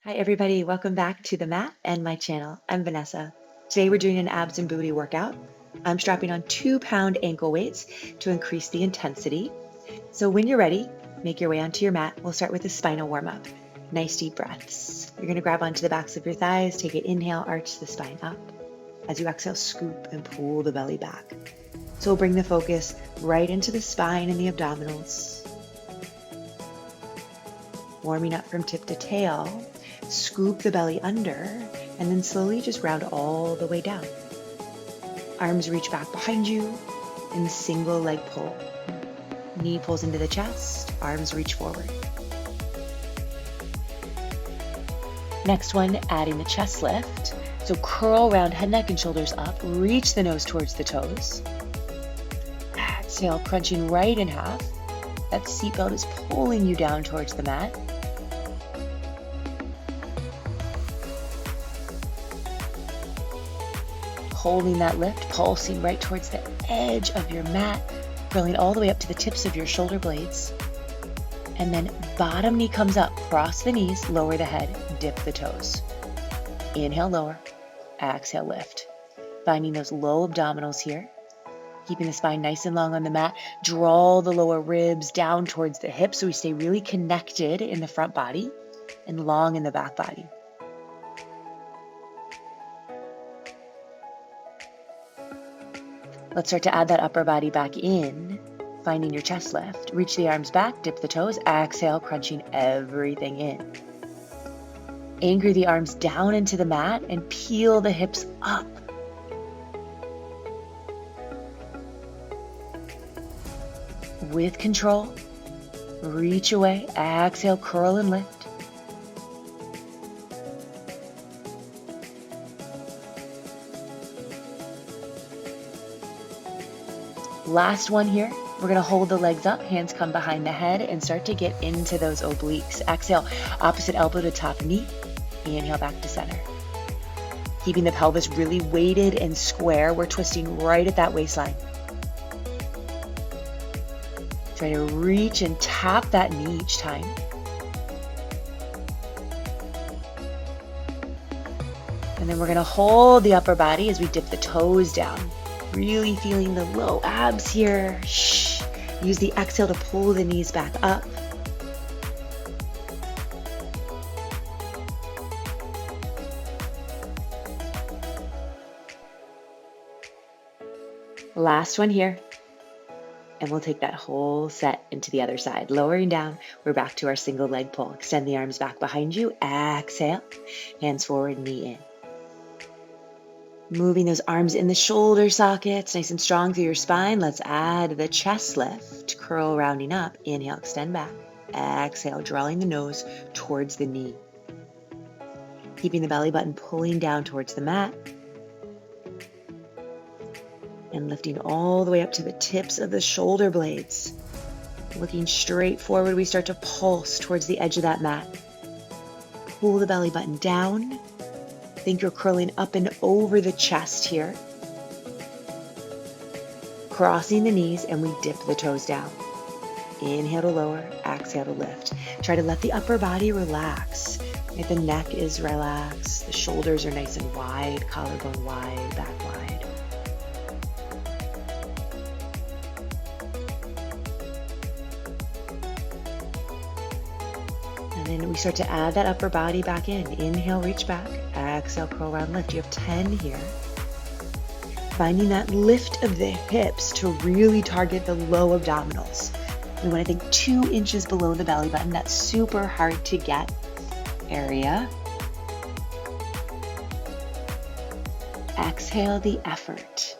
Hi everybody, welcome back to the mat and my channel. I'm Vanessa. Today we're doing an abs and booty workout. I'm strapping on 2-pound ankle weights to increase the intensity. So when you're ready, make your way onto your mat. We'll start with a spinal warm up. Nice deep breaths. You're gonna grab onto the backs of your thighs, take an inhale, arch the spine up. As you exhale, scoop and pull the belly back. So we'll bring the focus right into the spine and the abdominals. Warming up from tip to tail. Scoop the belly under, and then slowly just round all the way down. Arms reach back behind you in single leg pull. Knee pulls into the chest, arms reach forward. Next one, adding the chest lift. So curl round head, neck, and shoulders up. Reach the nose towards the toes. Exhale, crunching right in half. That seatbelt is pulling you down towards the mat. Holding that lift, pulsing right towards the edge of your mat, curling all the way up to the tips of your shoulder blades. And then bottom knee comes up, cross the knees, lower the head, dip the toes. Inhale, lower, exhale, lift. Finding those low abdominals here, keeping the spine nice and long on the mat. Draw the lower ribs down towards the hips so we stay really connected in the front body and long in the back body. Let's start to add that upper body back in, finding your chest lift. Reach the arms back, dip the toes, exhale, crunching everything in. Anchor the arms down into the mat and peel the hips up. With control, reach away, exhale, curl and lift. Last one here. We're gonna hold the legs up, hands come behind the head and start to get into those obliques. Exhale, opposite elbow to top knee. Inhale back to center. Keeping the pelvis really weighted and square. We're twisting right at that waistline. Try to reach and tap that knee each time. And then we're gonna hold the upper body as we dip the toes down. Really feeling the low abs here. Shh. Use the exhale to pull the knees back up. Last one here. And we'll take that whole set into the other side. Lowering down, we're back to our single leg pull. Extend the arms back behind you. Exhale. Hands forward, knee in. Moving those arms in the shoulder sockets, nice and strong through your spine. Let's add the chest lift. Curl rounding up. Inhale, extend back. Exhale, drawing the nose towards the knee. Keeping the belly button pulling down towards the mat. And lifting all the way up to the tips of the shoulder blades. Looking straight forward, we start to pulse towards the edge of that mat. Pull the belly button down. Think you're curling up and over the chest here. Crossing the knees and we dip the toes down. Inhale to lower, exhale to lift. Try to let the upper body relax. If the neck is relaxed, the shoulders are nice and wide, collarbone wide, back wide. And then we start to add that upper body back in. Inhale, reach back. Exhale, curl round, lift. You have 10 here. Finding that lift of the hips to really target the low abdominals. We want to think 2 inches below the belly button. That's super hard to get area. Exhale the effort.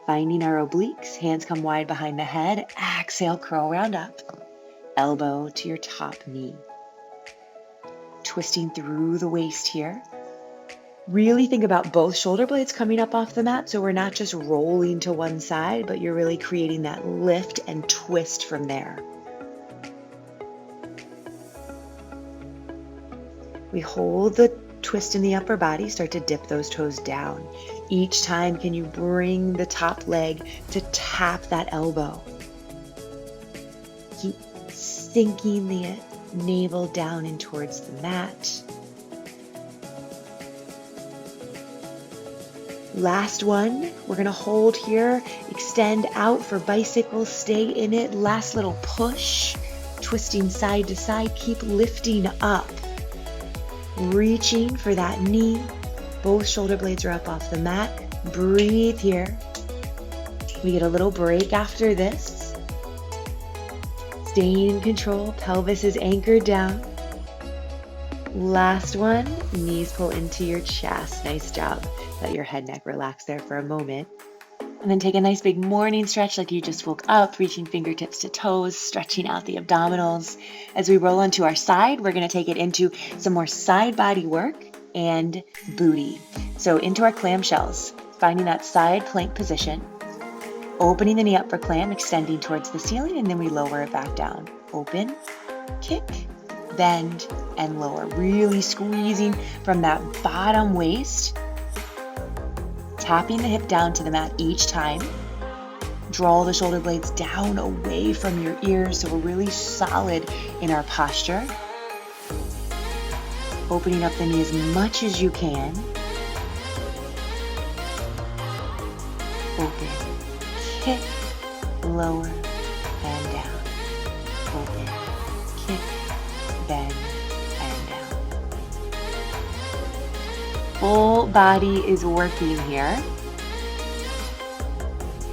Finding our obliques, hands come wide behind the head. Exhale, curl round up. Elbow to your top knee. Twisting through the waist here. Really think about both shoulder blades coming up off the mat, so we're not just rolling to one side, but you're really creating that lift and twist from there. We hold the twist in the upper body, start to dip those toes down. Each time, can you bring the top leg to tap that elbow? Keep sinking the navel down and towards the mat. Last one, we're gonna hold here, extend out for bicycle, stay in it, last little push, twisting side to side, keep lifting up, reaching for that knee, both shoulder blades are up off the mat, breathe here. We get a little break after this. Staying in control, pelvis is anchored down. Last one, knees pull into your chest, nice job. Let your head neck relax there for a moment. And then take a nice big morning stretch like you just woke up, reaching fingertips to toes, stretching out the abdominals. As we roll onto our side, we're gonna take it into some more side body work and booty. So into our clamshells, finding that side plank position, opening the knee up for clam, extending towards the ceiling, and then we lower it back down. Open, kick, bend, and lower. Really squeezing from that bottom waist, tapping the hip down to the mat each time. Draw the shoulder blades down away from your ears so we're really solid in our posture. Opening up the knee as much as you can. Open, kick, lower, and down. Open, kick, bend, and down. Full body is working here.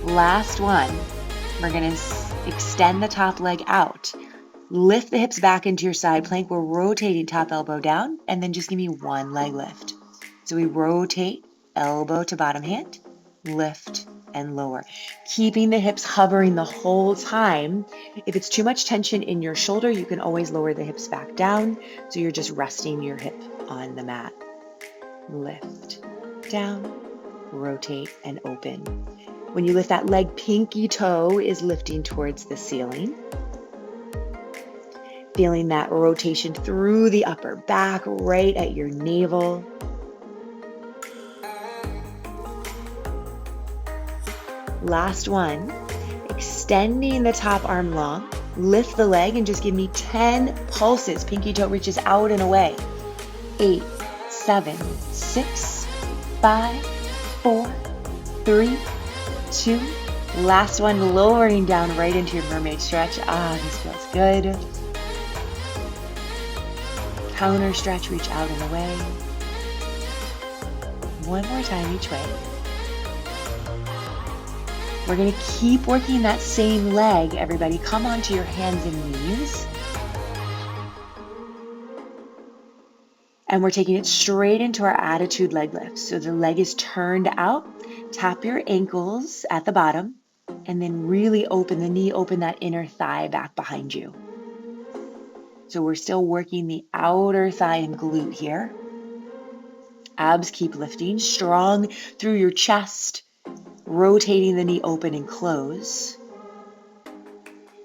Last one, we're gonna extend the top leg out. Lift the hips back into your side plank. We're rotating top elbow down, and then just give me one leg lift. So we rotate elbow to bottom hand, lift and lower. Keeping the hips hovering the whole time. If it's too much tension in your shoulder, you can always lower the hips back down. So you're just resting your hip on the mat. Lift, down, rotate, and open. When you lift that leg, pinky toe is lifting towards the ceiling. Feeling that rotation through the upper back, right at your navel. Last one, extending the top arm long, lift the leg and just give me 10 pulses. Pinky toe reaches out and away. 8, 7, 6, 5, 4, 3, 2. Last one, lowering down right into your mermaid stretch. This feels good. Counter stretch, reach out and away. One more time each way. We're gonna keep working that same leg, everybody. Come onto your hands and knees. And we're taking it straight into our attitude leg lift. So the leg is turned out. Tap your ankles at the bottom and then really open the knee, open that inner thigh back behind you. So we're still working the outer thigh and glute here. Abs keep lifting, strong through your chest, rotating the knee open and close.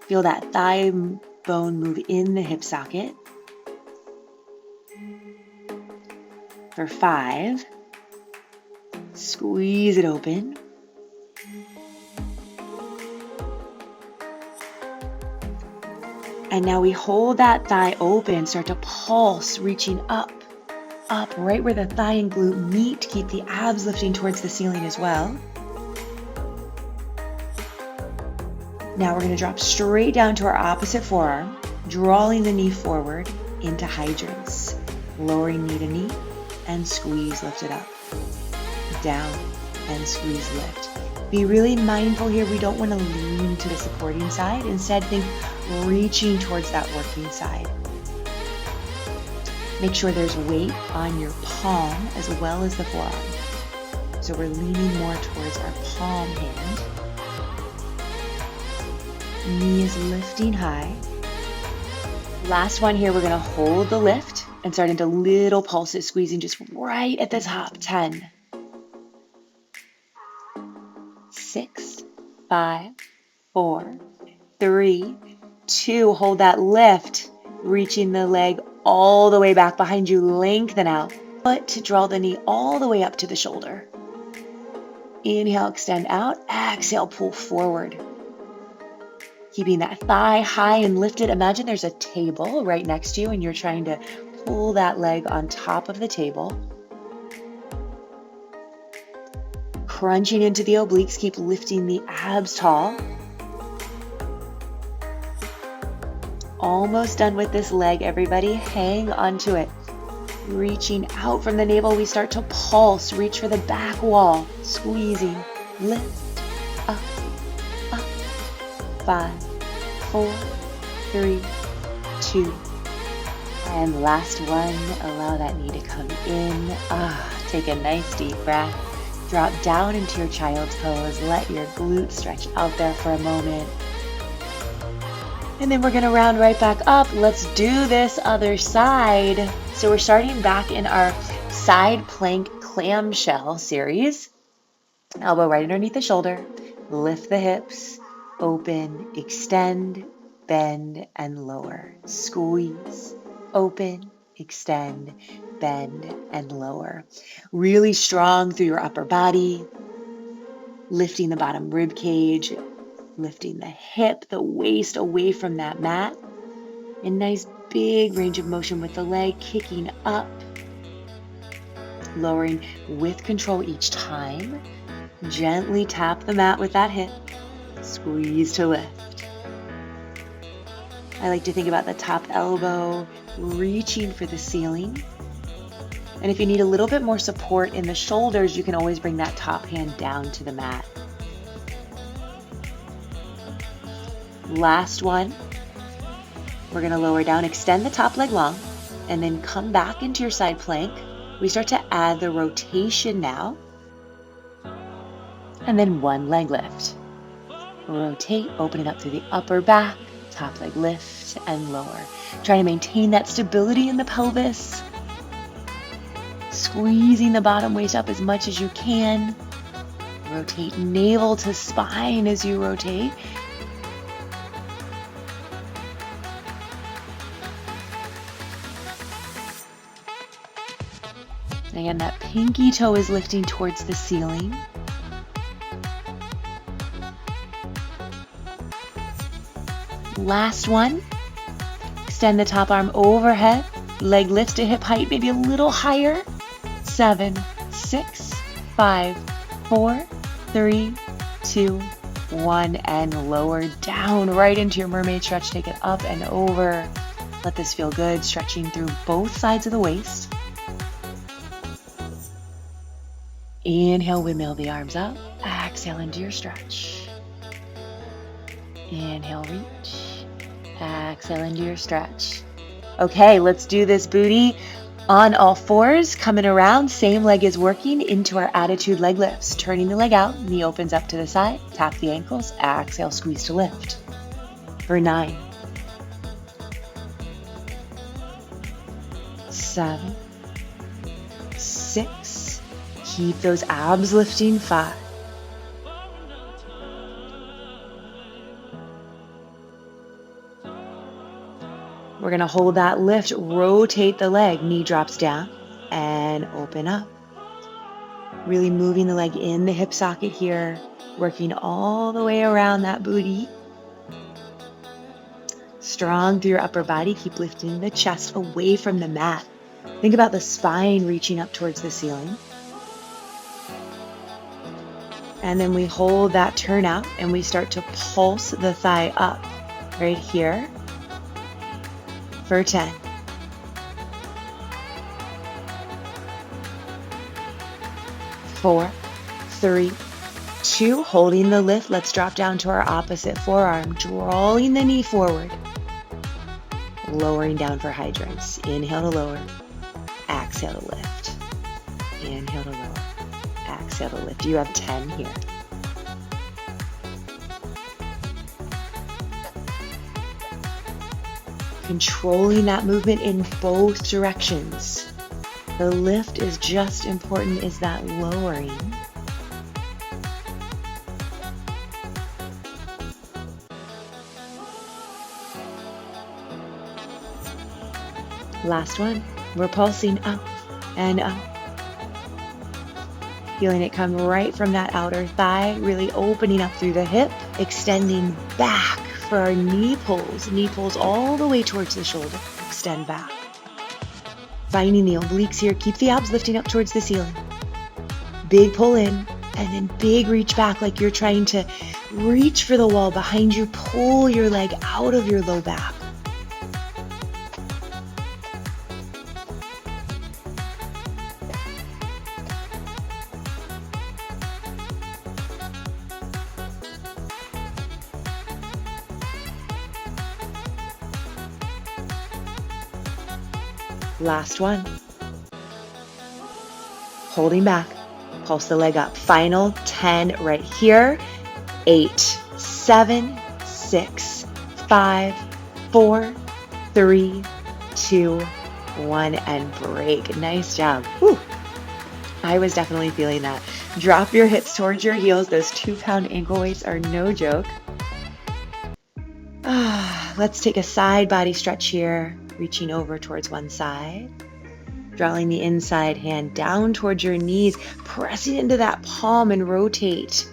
Feel that thigh bone move in the hip socket. For 5, squeeze it open. And now we hold that thigh open, start to pulse, reaching up, right where the thigh and glute meet. Keep the abs lifting towards the ceiling as well. Now we're going to drop straight down to our opposite forearm, drawing the knee forward into hydrants. Lowering knee to knee and squeeze, lift it up. Down and squeeze, lift. Be really mindful here. We don't want to lean to the supporting side. Instead, think reaching towards that working side. Make sure there's weight on your palm as well as the forearm. So we're leaning more towards our palm hand. Knee is lifting high. Last one here, we're going to hold the lift and start into little pulses, squeezing just right at the top. 10, 6, 5, 4, 3, 2. Hold that lift, reaching the leg all the way back behind you. Lengthen out. Foot to draw the knee all the way up to the shoulder. Inhale, extend out. Exhale, pull forward. Keeping that thigh high and lifted. Imagine there's a table right next to you and you're trying to pull that leg on top of the table. Crunching into the obliques, keep lifting the abs tall. Almost done with this leg, everybody. Hang onto it. Reaching out from the navel, we start to pulse. Reach for the back wall. Squeezing. Lift. Up. Up. 5, 4, 3, 2. And last one. Allow that knee to come in. Take a nice deep breath. Drop down into your child's pose. Let your glutes stretch out there for a moment. And then we're going to round right back up. Let's do this other side. So we're starting back in our side plank clamshell series. Elbow right underneath the shoulder. Lift the hips. Open, extend, bend, and lower. Squeeze, open, extend, bend, and lower. Really strong through your upper body. Lifting the bottom rib cage. Lifting the hip, the waist away from that mat. A nice big range of motion with the leg kicking up. Lowering with control each time. Gently tap the mat with that hip. Squeeze to lift. I like to think about the top elbow reaching for the ceiling. And if you need a little bit more support in the shoulders, you can always bring that top hand down to the mat. Last one. We're going to lower down, extend the top leg long, and then come back into your side plank. We start to add the rotation now. And then one leg lift. Rotate, opening up through the upper back, top leg lift and lower. Try to maintain that stability in the pelvis. Squeezing the bottom waist up as much as you can. Rotate navel to spine as you rotate. Again, that pinky toe is lifting towards the ceiling. Last one. Extend the top arm overhead. Leg lifts to hip height, maybe a little higher. 7, 6, 5, 4, 3, 2, 1. And lower down right into your mermaid stretch. Take it up and over. Let this feel good. Stretching through both sides of the waist. Inhale, windmill the arms up. Exhale into your stretch. Inhale, reach. Exhale into your stretch. Okay, let's do this booty on all fours, coming around. Same leg is working into our attitude leg lifts. Turning the leg out, knee opens up to the side. Tap the ankles. Exhale, squeeze to lift. For 9, 7, 6. Keep those abs lifting. 5. We're going to hold that lift, rotate the leg, knee drops down and open up. Really moving the leg in the hip socket here, working all the way around that booty. Strong through your upper body, keep lifting the chest away from the mat. Think about the spine reaching up towards the ceiling. And then we hold that turnout and we start to pulse the thigh up right here. For 10. 4, 3, 2. Holding the lift. Let's drop down to our opposite forearm, drawing the knee forward. Lowering down for hydrants. Inhale to lower. Exhale to lift. Inhale to lower. Exhale to lift. You have 10 here. Controlling that movement in both directions. The lift is just important as that lowering. Last one. We're pulsing up and up. Feeling it come right from that outer thigh, really opening up through the hip, extending back for our knee pulls all the way towards the shoulder. Extend back. Finding the obliques here. Keep the abs lifting up towards the ceiling. Big pull in, and then big reach back like you're trying to reach for the wall behind you. Pull your leg out of your low back. Last one. Holding back. Pulse the leg up. Final 10 right here. 8, 7, 6, 5, 4, 3, 2, 1, and break. Nice job. Whew. I was definitely feeling that. Drop your hips towards your heels. Those 2-pound ankle weights are no joke. Let's take a side body stretch here. Reaching over towards one side, drawing the inside hand down towards your knees, pressing into that palm and rotate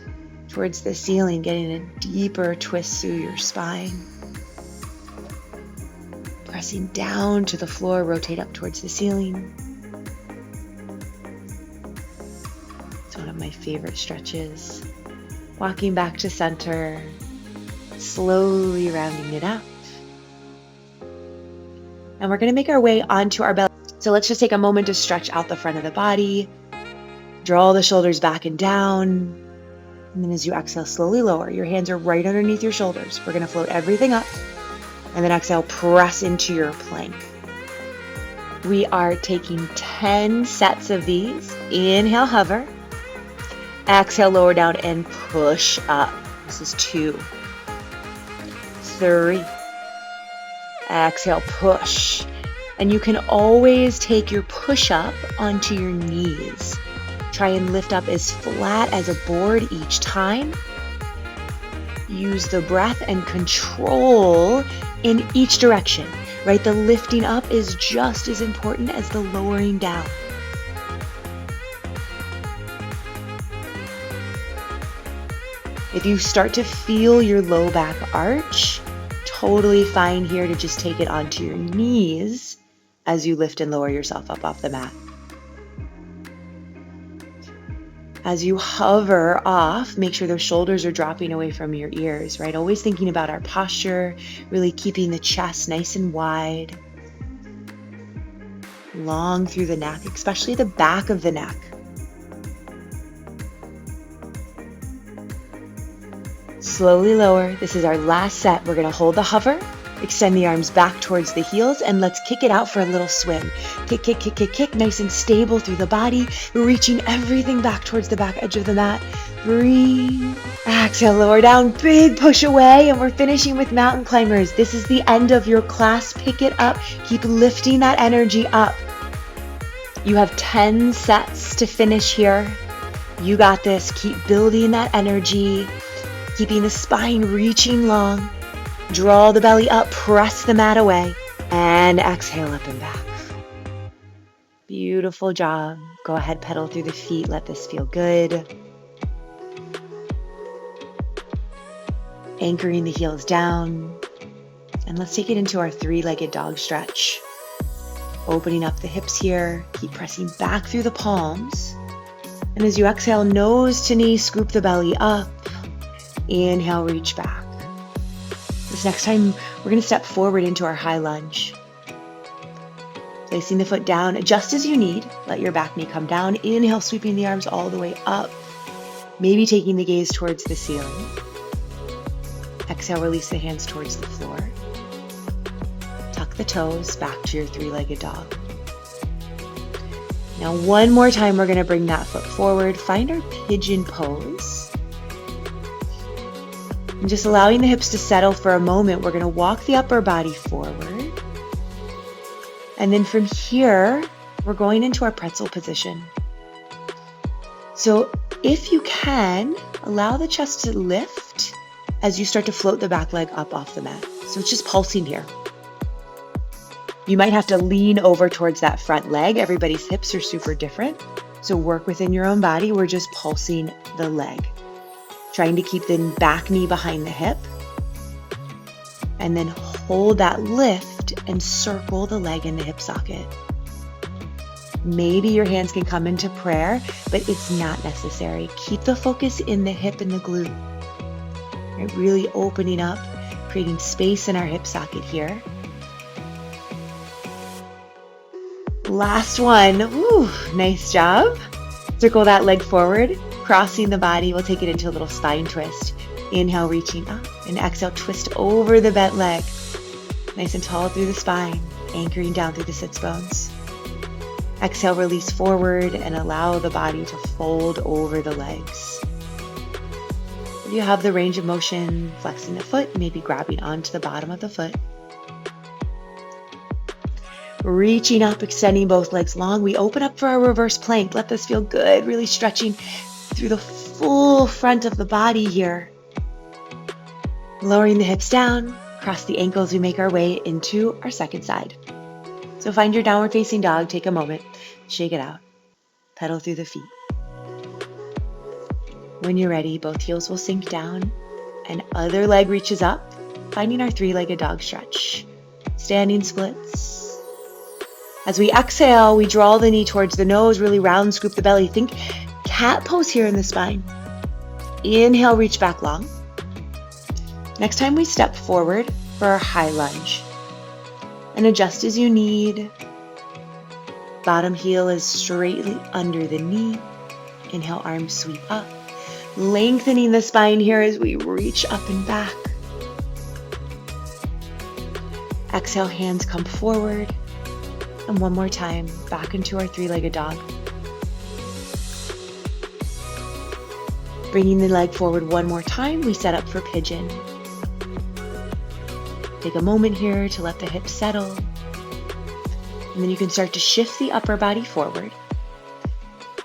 towards the ceiling, getting a deeper twist through your spine. Pressing down to the floor, rotate up towards the ceiling. It's one of my favorite stretches. Walking back to center, slowly rounding it up. And we're going to make our way onto our belly. So let's just take a moment to stretch out the front of the body. Draw the shoulders back and down. And then as you exhale, slowly lower. Your hands are right underneath your shoulders. We're going to float everything up. And then exhale, press into your plank. We are taking 10 sets of these. Inhale, hover. Exhale, lower down and push up. This is 2, 3. Exhale, push. And you can always take your push up onto your knees. Try and lift up as flat as a board each time. Use the breath and control in each direction, right? The lifting up is just as important as the lowering down. If you start to feel your low back arch, totally fine here to just take it onto your knees as you lift and lower yourself up off the mat. As you hover off, make sure those shoulders are dropping away from your ears, right? Always thinking about our posture, really keeping the chest nice and wide. Long through the neck, especially the back of the neck. Slowly lower. This is our last set. We're going to hold the hover, extend the arms back towards the heels, and let's kick it out for a little swim. Kick, kick, kick, kick, kick, nice and stable through the body, reaching everything back towards the back edge of the mat. Breathe. Exhale, lower down, big push away, and we're finishing with mountain climbers. This is the end of your class. Pick it up. Keep lifting that energy up. You have 10 sets to finish here. You got this. Keep building that energy. Keeping the spine reaching long. Draw the belly up, press the mat away, and exhale up and back. Beautiful job. Go ahead, pedal through the feet. Let this feel good. Anchoring the heels down. And let's take it into our 3-legged dog stretch. Opening up the hips here. Keep pressing back through the palms. And as you exhale, nose to knee, scoop the belly up. Inhale, reach back. This next time, we're going to step forward into our high lunge. Placing the foot down, adjust as you need. Let your back knee come down. Inhale, sweeping the arms all the way up. Maybe taking the gaze towards the ceiling. Exhale, release the hands towards the floor. Tuck the toes back to your 3-legged dog. Now, one more time, we're going to bring that foot forward. Find our pigeon pose. And just allowing the hips to settle for a moment, we're going to walk the upper body forward. And then from here, we're going into our pretzel position. So if you can, allow the chest to lift as you start to float the back leg up off the mat. So it's just pulsing here. You might have to lean over towards that front leg. Everybody's hips are super different. So work within your own body. We're just pulsing the leg. Trying to keep the back knee behind the hip. And then hold that lift and circle the leg in the hip socket. Maybe your hands can come into prayer, but it's not necessary. Keep the focus in the hip and the glute. Right? Really opening up, creating space in our hip socket here. Last one. Woo, nice job. Circle that leg forward, crossing the body. We'll take it into a little spine twist. Inhale, reaching up, and exhale, twist over the bent leg. Nice and tall through the spine, anchoring down through the sits bones. Exhale, release forward and allow the body to fold over the legs. If you have the range of motion, flexing the foot, maybe grabbing onto the bottom of the foot. Reaching up, extending both legs long. We open up for our reverse plank. Let this feel good, really stretching through the full front of the body here. Lowering the hips down, cross the ankles, we make our way into our second side. So find your downward facing dog, take a moment, shake it out, pedal through the feet. When you're ready, both heels will sink down and other leg reaches up, finding our three-legged dog stretch. Standing splits. As we exhale, we draw the knee towards the nose, really round, scoop the belly. Think cat pose here in the spine. Inhale, reach back long. Next time we step forward for our high lunge. And adjust as you need. Bottom heel is straightly under the knee. Inhale, arms sweep up. Lengthening the spine here as we reach up and back. Exhale, hands come forward. And one more time, back into our three-legged dog. Bringing the leg forward one more time, we set up for pigeon. Take a moment here to let the hips settle. And then you can start to shift the upper body forward.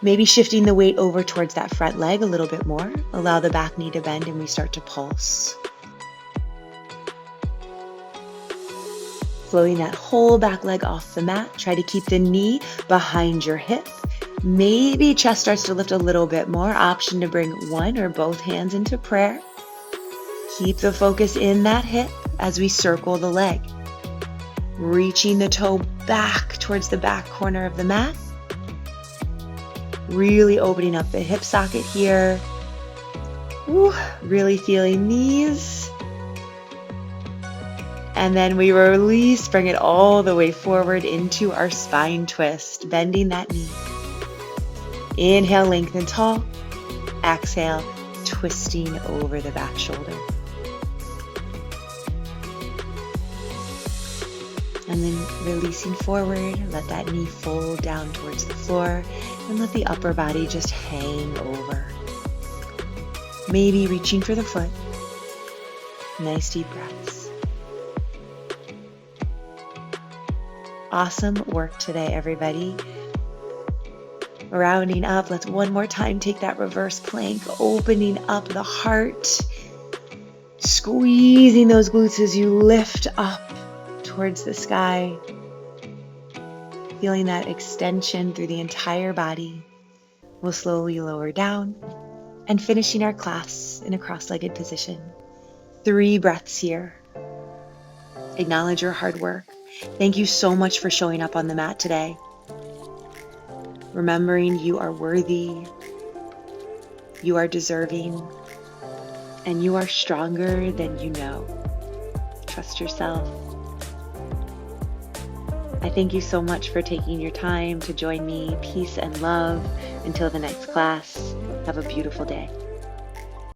Maybe shifting the weight over towards that front leg a little bit more. Allow the back knee to bend and we start to pulse. Flowing that whole back leg off the mat. Try to keep the knee behind your hip. Maybe chest starts to lift a little bit more. Option to bring one or both hands into prayer. Keep the focus in that hip as we circle the leg. Reaching the toe back towards the back corner of the mat. Really opening up the hip socket here. Woo, really feeling these. And then we release, bring it all the way forward into our spine twist, bending that knee. Inhale, lengthen tall. Exhale, twisting over the back shoulder. And then releasing forward, let that knee fold down towards the floor and let the upper body just hang over. Maybe reaching for the foot. Nice deep breaths. Awesome work today, everybody. Rounding up, let's one more time take that reverse plank, opening up the heart, squeezing those glutes as you lift up towards the sky, feeling that extension through the entire body. We'll slowly lower down and finishing our class in a cross-legged position. 3 breaths here. Acknowledge your hard work. Thank you so much for showing up on the mat today. Remembering you are worthy, you are deserving, and you are stronger than you know. Trust yourself. I thank you so much for taking your time to join me. Peace and love. Until the next class, have a beautiful day.